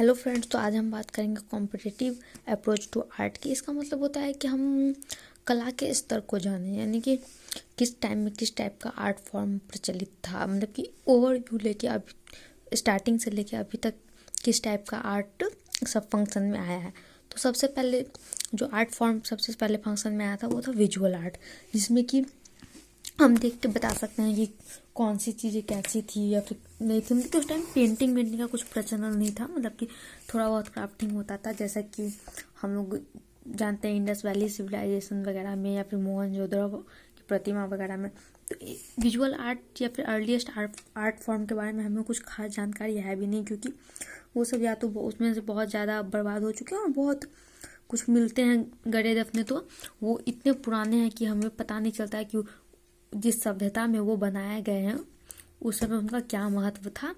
Hello friends, तो आज हम बात करेंगे कॉम्पिटिटिव अप्रोच टू आर्ट की। इसका मतलब होता है कि हम कला के स्तर को जानें, यानी कि किस टाइम में किस टाइप का आर्ट फॉर्म प्रचलित था, मतलब कि ओवरव्यू लेके अभी स्टार्टिंग से लेके अभी तक किस टाइप का आर्ट सब फंक्शन में आया है। तो सबसे पहले जो आर्ट फॉर्म सबसे पहले फंक्शन में आया था वो था विजुअल आर्ट, जिसमें कि हम देख के बता सकते हैं कि कौन सी चीज़ें कैसी थी या फिर नहीं थी। मतलब उस टाइम पेंटिंग वेंटिंग का कुछ प्रचलन नहीं था, मतलब कि थोड़ा बहुत क्राफ्टिंग होता था, जैसा कि हम लोग जानते हैं इंडस वैली सिविलाइजेशन वगैरह में या फिर मोहनजोदड़ो की प्रतिमा वगैरह में। तो विजुअल आर्ट या फिर अर्लीस्ट आर्ट फॉर्म के बारे में हमें कुछ खास जानकारी है भी नहीं, क्योंकि वो सब या तो उसमें से बहुत ज़्यादा बर्बाद हो चुके हैं और बहुत कुछ मिलते हैं गड़े दफने, तो वो इतने पुराने हैं कि हमें पता नहीं चलता है कि जिस सभ्यता में वो बनाए गए हैं उस समय उनका क्या महत्व था।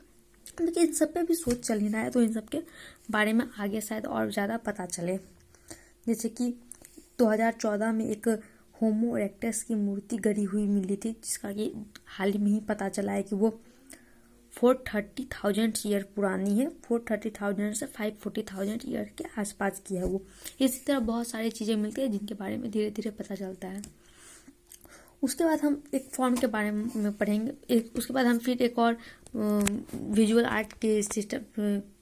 लेकिन इन सब पे भी सोच चल ही रहा है, तो इन सब के बारे में आगे शायद और ज़्यादा पता चले। जैसे कि 2014 में एक होमो इरेक्टस की मूर्ति गड़ी हुई मिली थी, जिसका कि हाल ही में ही पता चला है कि वो 430,000 ईयर पुरानी है। 430,000 से 540,000 ईयर के आसपास की है वो। इसी तरह बहुत सारी चीज़ें मिलती है जिनके बारे में धीरे धीरे पता चलता है। उसके बाद हम एक फॉर्म के बारे में पढ़ेंगे, उसके बाद हम फिर एक और विजुअल आर्ट के सिस्टम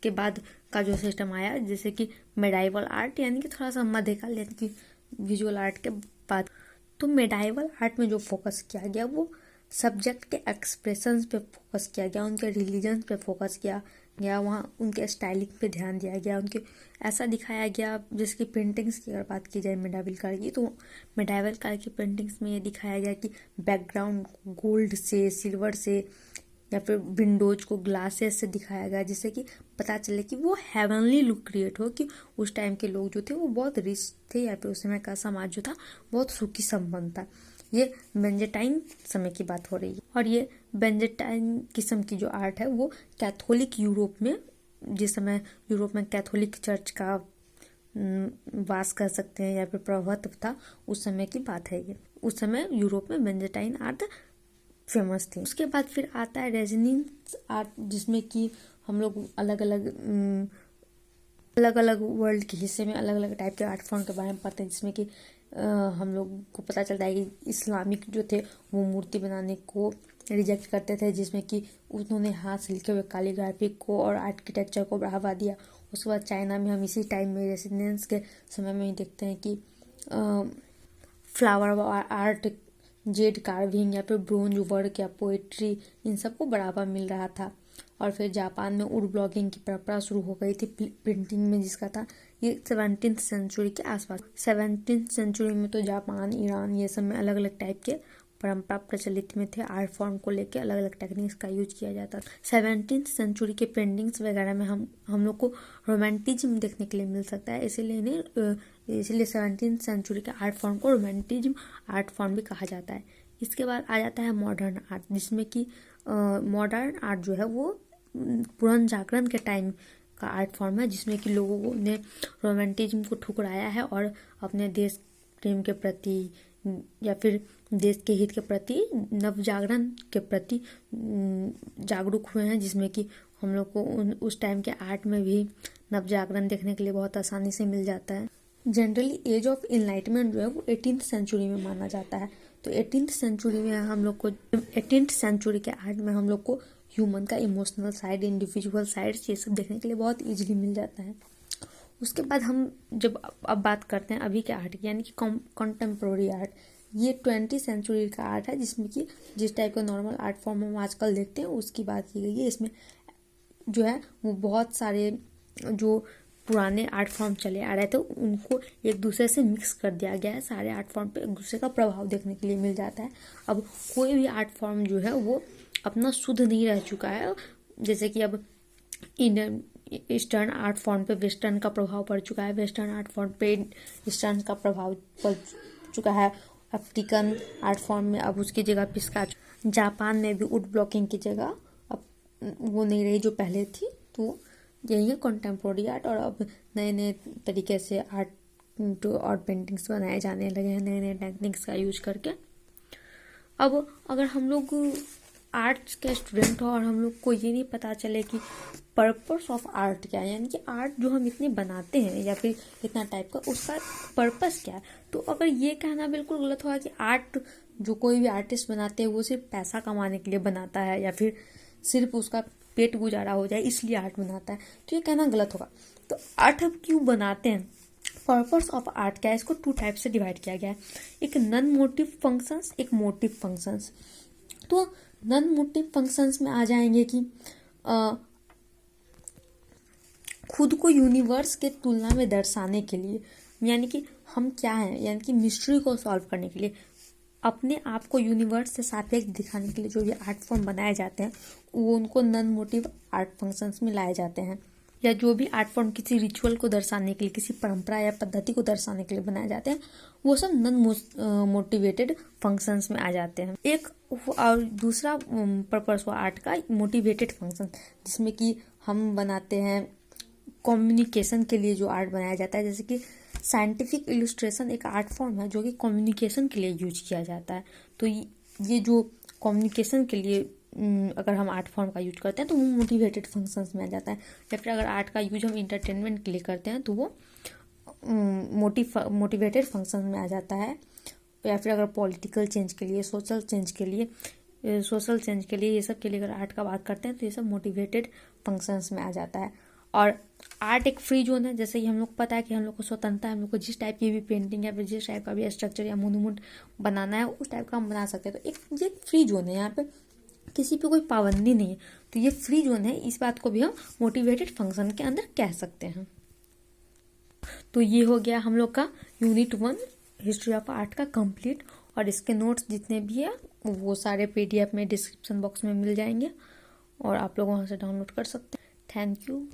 के बाद का जो सिस्टम आया, जैसे कि मेडाइवल आर्ट, यानी कि थोड़ा सा मध्यकाल, यानी कि विजुअल आर्ट के बाद। तो मेडाइवल आर्ट में जो फोकस किया गया वो सब्जेक्ट के एक्सप्रेशंस पे फोकस किया गया, उनके रिलीजन पे फोकस किया गया, वहाँ उनके स्टाइलिंग पे ध्यान दिया गया, उनके ऐसा दिखाया गया। जैसे कि पेंटिंग्स की अगर बात की जाए मेडाइवल काल की, तो मेडाइवल काल की पेंटिंग्स में ये दिखाया गया कि बैकग्राउंड गोल्ड से, सिल्वर से या फिर विंडोज को ग्लासेस से दिखाया गया, जिससे कि पता चले कि वो हेवनली लुक क्रिएट हो, कि उस टाइम के लोग जो थे वो बहुत रिच थे या फिर उस समय का समाज जो था बहुत सुखी संपन्न था। ये बेंजेटाइन समय की बात हो रही है, और ये बेंजेटाइन किस्म की जो आर्ट है वो कैथोलिक यूरोप में, जिस समय यूरोप में कैथोलिक चर्च का वास कर सकते हैं या फिर प्रभुत्व था, उस समय की बात है ये। उस समय यूरोप में बेंजेटाइन आर्ट फेमस थी। उसके बाद फिर आता है रेजोनेंस आर्ट, जिसमें कि हम लोग अलग अलग वर्ल्ड के हिस्से में अलग अलग टाइप के आर्ट फॉर्म के बारे में पढ़ते हैं, जिसमें कि हम लोग को पता चलता है कि इस्लामिक जो थे वो मूर्ति बनाने को रिजेक्ट करते थे, जिसमें कि उन्होंने हाथ से लिखे हुए कैलीग्राफी को और आर्किटेक्चर को बढ़ावा दिया। उसके बाद चाइना में हम इसी टाइम में रेसिडेंस के समय में ही देखते हैं कि फ्लावर आर्ट, जेड कार्विंग या फिर ब्रोंज वर्क या पोएट्री, इन सबको बढ़ावा मिल रहा था। और फिर जापान में वुड ब्लॉगिंग की परंपरा शुरू हो गई थी प्रिंटिंग में, जिसका था ये 17th सेंचुरी के आसपास। 17th सेंचुरी में तो जापान, ईरान, ये सब में अलग अलग टाइप के परंपरा प्रचलित में थे। आर्ट फॉर्म को लेके अलग अलग टेक्निक्स का यूज किया जाता था। 17th सेंचुरी के पेंटिंग्स वगैरह में हम लोग को रोमांटिज्म देखने के लिए मिल सकता है, इसलिए 17th सेंचुरी के आर्ट फॉर्म को रोमांटिज्म आर्ट फॉर्म भी कहा जाता है। इसके बाद आ जाता है मॉडर्न आर्ट, जिसमें कि मॉडर्न आर्ट जो है वो पुनर्जागरण के टाइम का आर्ट फॉर्म है, जिसमें कि लोगों ने रोमांटिज्म को ठुकराया है और अपने देश प्रेम के प्रति या फिर देश के हित के प्रति, नवजागरण के प्रति जागरूक हुए हैं, जिसमें कि हम लोग को उस टाइम के आर्ट में भी नवजागरण देखने के लिए बहुत आसानी से मिल जाता है। जनरली एज ऑफ इनलाइटमेंट जो है वो 18th सेंचुरी में माना जाता है। तो 18th सेंचुरी में हम लोग को 18th सेंचुरी के आर्ट में हम लोग को ह्यूमन का इमोशनल साइड, इंडिविजुअल साइड्स, ये सब देखने के लिए बहुत इजीली मिल जाता है। उसके बाद हम जब अब बात करते हैं अभी के आर्ट की, यानी कि कॉन्टेम्प्रोरी आर्ट, ये 20th सेंचुरी का आर्ट है, जिसमें कि जिस टाइप का नॉर्मल आर्ट फॉर्म हम आजकल देखते हैं उसकी बात की गई है। इसमें जो है वो बहुत सारे जो पुराने आर्ट फॉर्म चले आ रहे थे उनको एक दूसरे से मिक्स कर दिया गया है। सारे आर्ट फॉर्म पे एक दूसरे का प्रभाव देखने के लिए मिल जाता है। अब कोई भी आर्ट फॉर्म जो है वो अपना शुद्ध नहीं रह चुका है। जैसे कि अब इंडियन ईस्टर्न आर्ट फॉर्म पे वेस्टर्न का प्रभाव पड़ चुका है, वेस्टर्न आर्ट फॉर्म पे ईस्टर्न का प्रभाव पड़ चुका है। अफ्रीकन आर्ट फॉर्म में अब उसकी जगह पिस्का, जापान में भी वुड ब्लॉकिंग की जगह अब वो नहीं रही जो पहले थी। तो यही है कंटेम्प्रोरी आर्ट, और अब नए नए तरीके से आर्ट और पेंटिंग्स बनाए जाने लगे हैं नए नए टेक्निक्स का यूज करके। अब अगर हम लोग आर्ट्स के स्टूडेंट हो और हम लोग को ये नहीं पता चले कि पर्पस ऑफ आर्ट क्या है, यानी कि आर्ट जो हम इतने बनाते हैं या फिर इतना टाइप का, उसका पर्पस क्या है। तो अगर ये कहना बिल्कुल गलत होगा कि आर्ट जो कोई भी आर्टिस्ट बनाते हैं वो सिर्फ पैसा कमाने के लिए बनाता है या फिर सिर्फ उसका पेट गुजारा हो जाए इसलिए आर्ट बनाता है, तो ये कहना गलत होगा। तो आर्ट हम क्यों बनाते हैं, पर्पस ऑफ आर्ट क्या है, इसको 2 टाइप से डिवाइड किया गया है, एक नॉन मोटिव फंक्शंस, एक मोटिव फंक्शंस। तो नॉन मोटिव फंक्शंस में आ जाएंगे कि खुद को यूनिवर्स के तुलना में दर्शाने के लिए, यानी कि हम क्या हैं, यानी कि मिस्ट्री को सॉल्व करने के लिए, अपने आप को यूनिवर्स से सापेक्ष दिखाने के लिए जो ये आर्ट फॉर्म बनाए जाते हैं वो उनको नॉन मोटिव आर्ट फंक्शंस में लाए जाते हैं। या जो भी आर्ट फॉर्म किसी रिचुअल को दर्शाने के लिए, किसी परंपरा या पद्धति को दर्शाने के लिए बनाए जाते हैं, वो सब नॉन मोटिवेटेड फंक्शंस में आ जाते हैं। एक और दूसरा पर्पस हुआ आर्ट का मोटिवेटेड फंक्शन, जिसमें कि हम बनाते हैं कम्युनिकेशन के लिए जो आर्ट बनाया जाता है, जैसे कि साइंटिफिक इलस्ट्रेशन एक आर्ट फॉर्म है जो कि कम्युनिकेशन के लिए यूज किया जाता है। तो ये जो कम्युनिकेशन के लिए अगर हम आर्ट फॉर्म का यूज करते हैं तो वो मोटिवेटेड फंक्शंस में आ जाता है। या फिर अगर आर्ट का यूज हम इंटरटेनमेंट के लिए करते हैं तो वो मोटिवेटेड फंक्शन में आ जाता है। या फिर अगर पॉलिटिकल चेंज के लिए, सोशल चेंज के लिए, ये सब के लिए अगर आर्ट का बात करते हैं तो ये सब मोटिवेटेड फंक्शंस में आ जाता है। और आर्ट एक फ्री जोन है, जैसे कि हम लोग पता है कि हम लोग को स्वतंत्रता है, हम लोग को जिस टाइप की भी पेंटिंग या फिर जिस टाइप का भी स्ट्रक्चर या मोन्यूमेंट बनाना है उस टाइप का हम बना सकते हैं। तो ये फ्री जोन है, यहाँ पे किसी पे कोई पाबंदी नहीं है, तो ये फ्री जोन है। इस बात को भी हम मोटिवेटेड फंक्शन के अंदर कह सकते हैं। तो ये हो गया हम लोग का यूनिट 1 हिस्ट्री ऑफ आर्ट का कंप्लीट। और इसके नोट्स जितने भी है वो सारे PDF में डिस्क्रिप्शन बॉक्स में मिल जाएंगे और आप लोग वहाँ से डाउनलोड कर सकते हैं। Thank you.